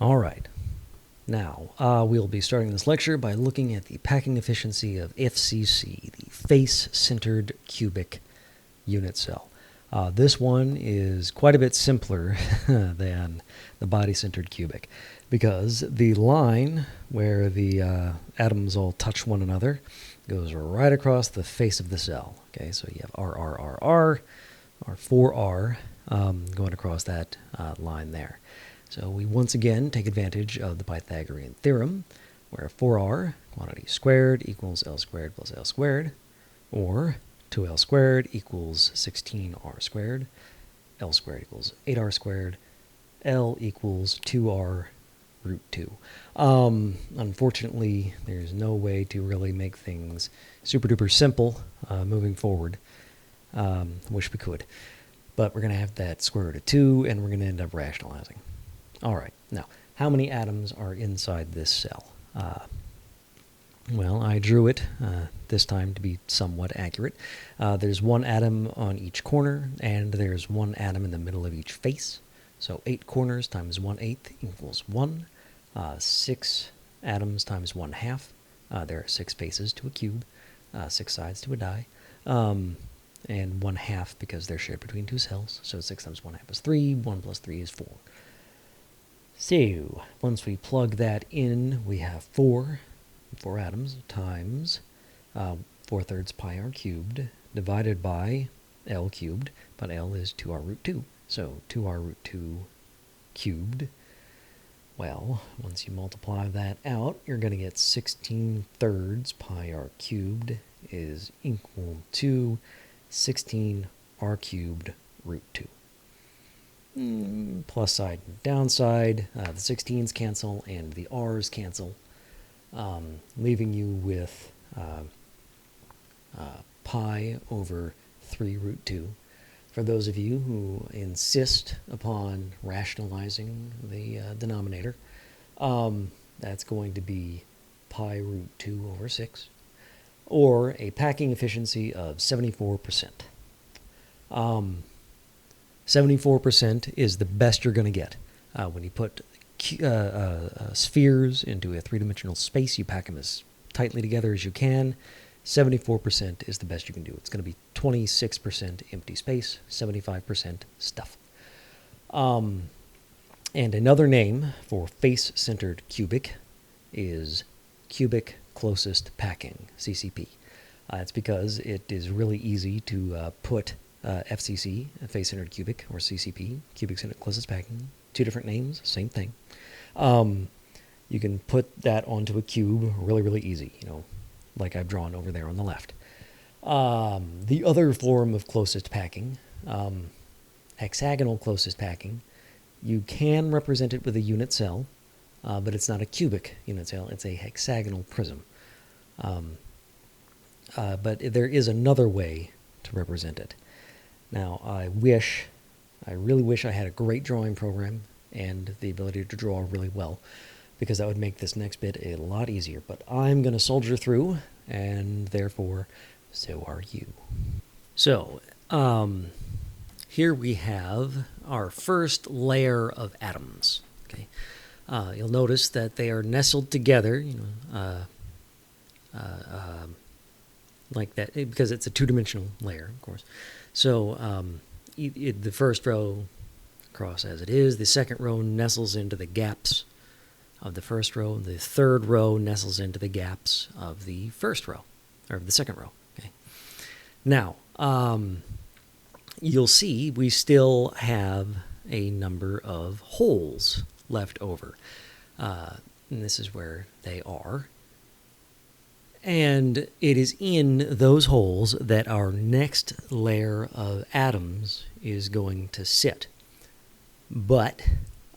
All right. Now, we'll be starting this lecture by looking at the packing efficiency of FCC, the face-centered cubic unit cell. This one is quite a bit simpler than the body-centered cubic because the line where the atoms all touch one another goes right across the face of the cell. Okay, so you have R, or 4R going across that line there. So we once again take advantage of the Pythagorean theorem, where 4R, quantity squared, equals L squared plus L squared, or 2L squared equals 16R squared, L squared equals 8R squared, L equals 2R root 2. Unfortunately, there's no way to really make things super duper simple moving forward. Wish we could. But we're going to have that square root of 2, and we're going to end up rationalizing. All right, now, how many atoms are inside this cell? Well, I drew it this time to be somewhat accurate. There's one atom on each corner, and there's one atom in the middle of each face. So 8 corners times 1/8 equals 1. 6 atoms times 1/2. There are 6 faces to a cube, 6 sides to a die. And 1/2 because they're shared between 2 cells. So 6 times 1/2 is 3. 1 plus 3 is 4. So, once we plug that in, we have 4 atoms times 4/3 pi r cubed divided by L cubed, but L is 2r root 2. So 2r root 2 cubed. Well, once you multiply that out, you're going to get 16/3 pi r cubed is equal to 16r cubed root 2. Plus side and downside, the 16s cancel and the r's cancel, leaving you with pi over 3 root 2. For those of you who insist upon rationalizing the denominator, that's going to be pi root 2 over 6, or a packing efficiency of 74%. 74% is the best you're going to get. When you put spheres into a three-dimensional space, you pack them as tightly together as you can. 74% is the best you can do. It's going to be 26% empty space, 75% stuff. And another name for face-centered cubic is cubic closest packing, CCP. It's because it is really easy to put FCC, face-centered cubic, or CCP, cubic-centered closest packing, 2 different names, same thing. You can put that onto a cube really, really easy, like I've drawn over there on the left. The other form of closest packing, hexagonal closest packing, you can represent it with a unit cell, but it's not a cubic unit cell, it's a hexagonal prism. But there is another way to represent it. Now, I really wish I had a great drawing program and the ability to draw really well, because that would make this next bit a lot easier. But I'm going to soldier through, and therefore, so are you. So, here we have our first layer of atoms. Okay, you'll notice that they are nestled together, like that, because it's a 2-dimensional layer, of course. So the first row across as it is, the second row nestles into the gaps of the first row, the third row nestles into the gaps of the first row, or the second row. Okay. Now, you'll see we still have a number of holes left over. And this is where they are. And it is in those holes that our next layer of atoms is going to sit. But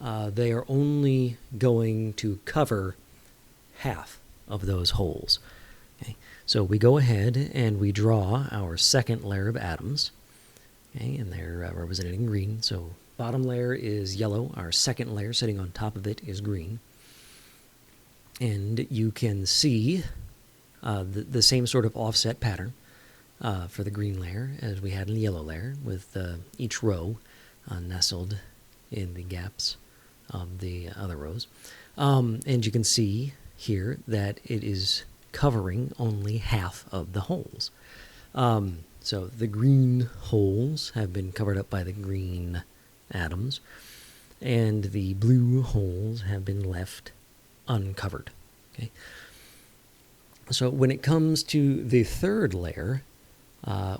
they are only going to cover half of those holes. Okay? So we go ahead and we draw our second layer of atoms. Okay? And they're represented in green. So bottom layer is yellow. Our second layer sitting on top of it is green. And you can see the same sort of offset pattern for the green layer as we had in the yellow layer, with each row nestled in the gaps of the other rows. And you can see here that it is covering only half of the holes. So the green holes have been covered up by the green atoms, and the blue holes have been left uncovered. Okay. So when it comes to the third layer,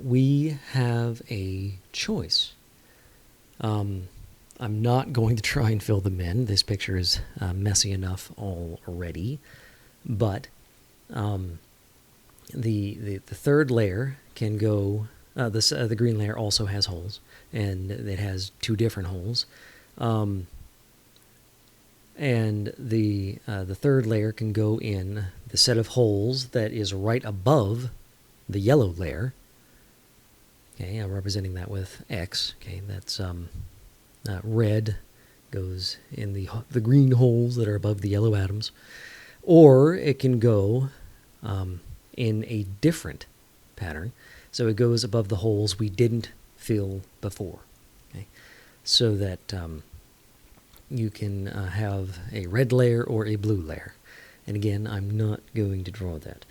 we have a choice. I'm not going to try and fill them in. This picture is messy enough already, but the third layer can go. The green layer also has holes, and it has two different holes. And the third layer can go in the set of holes that is right above the yellow layer. Okay, I'm representing that with X. Okay, that's red goes in the green holes that are above the yellow atoms, or it can go in a different pattern. So it goes above the holes we didn't fill before. Okay, so that you can have a red layer or a blue layer. And again, I'm not going to draw that.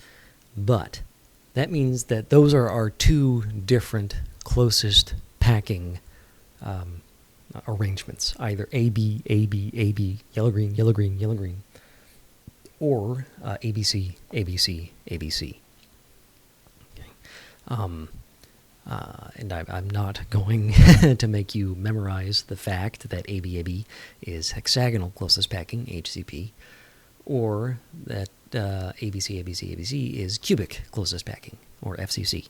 But that means that those are our two different closest packing arrangements, either AB, AB, AB, yellow, green, yellow, green, yellow, green, or ABC, ABC, ABC. Okay. And I'm not going to make you memorize the fact that ABAB is hexagonal closest packing, HCP, or that ABC, ABC, ABC is cubic closest packing, or FCC.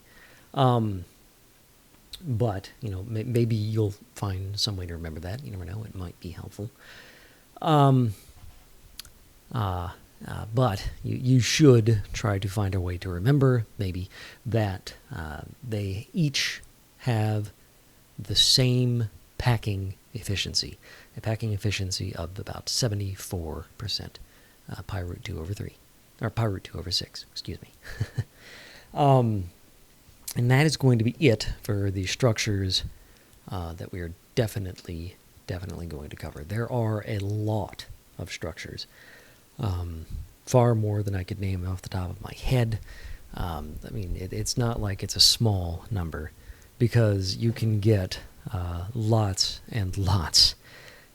But, maybe you'll find some way to remember that. You never know. It might be helpful. But you should try to find a way to remember, maybe, that they each have the same packing efficiency, a packing efficiency of about 74%, pi root 2 over 3, or pi root 2 over 6, excuse me. And that is going to be it for the structures that we are definitely going to cover. There are a lot of structures. Far more than I could name off the top of my head. It's not like it's a small number, because you can get lots and lots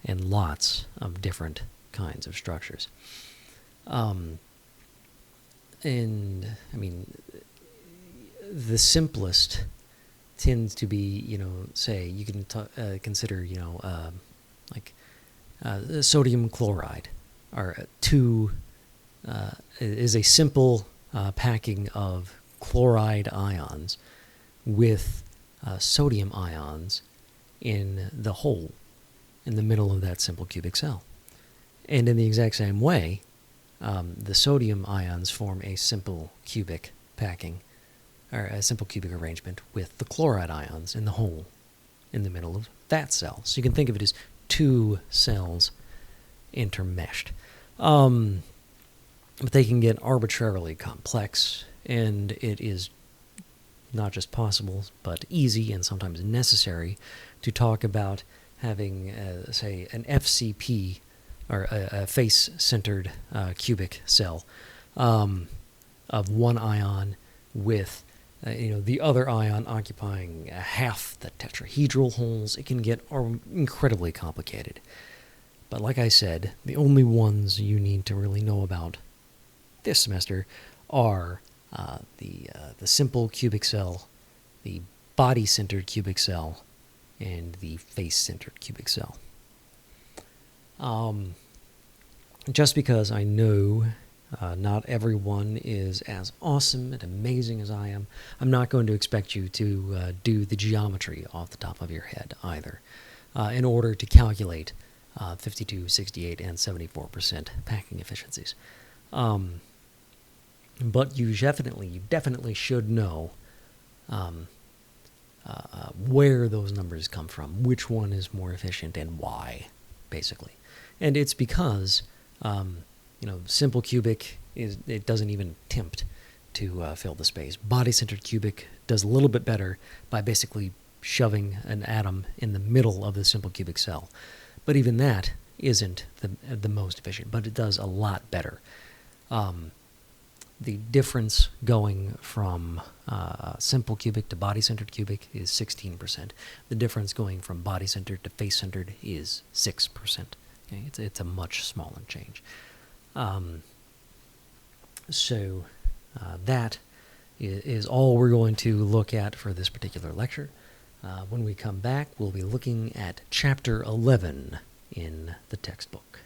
and lots of different kinds of structures. The simplest tends to be, say, you can consider, sodium chloride, or is a simple packing of chloride ions with sodium ions in the hole in the middle of that simple cubic cell. And in the exact same way, the sodium ions form a simple cubic packing, or a simple cubic arrangement with the chloride ions in the hole in the middle of that cell. So you can think of it as two cells intermeshed. But they can get arbitrarily complex, and it is not just possible, but easy and sometimes necessary to talk about having, say, an FCP, or a face-centered cubic cell of one ion with the other ion occupying half the tetrahedral holes. It can get incredibly complicated. But like I said, the only ones you need to really know about this semester are the simple cubic cell, the body-centered cubic cell, and the face-centered cubic cell. Just because I know not everyone is as awesome and amazing as I am, I'm not going to expect you to do the geometry off the top of your head either, in order to calculate 52, 68, and 74% packing efficiencies. But you definitely should know where those numbers come from, which one is more efficient, and why, basically. And it's because simple cubic it doesn't even attempt to fill the space. Body-centered cubic does a little bit better by basically shoving an atom in the middle of the simple cubic cell. But even that isn't the most efficient, but it does a lot better. The difference going from simple cubic to body-centered cubic is 16%. The difference going from body-centered to face-centered is 6%. Okay? It's a much smaller change. So that is all we're going to look at for this particular lecture. When we come back, we'll be looking at Chapter 11 in the textbook.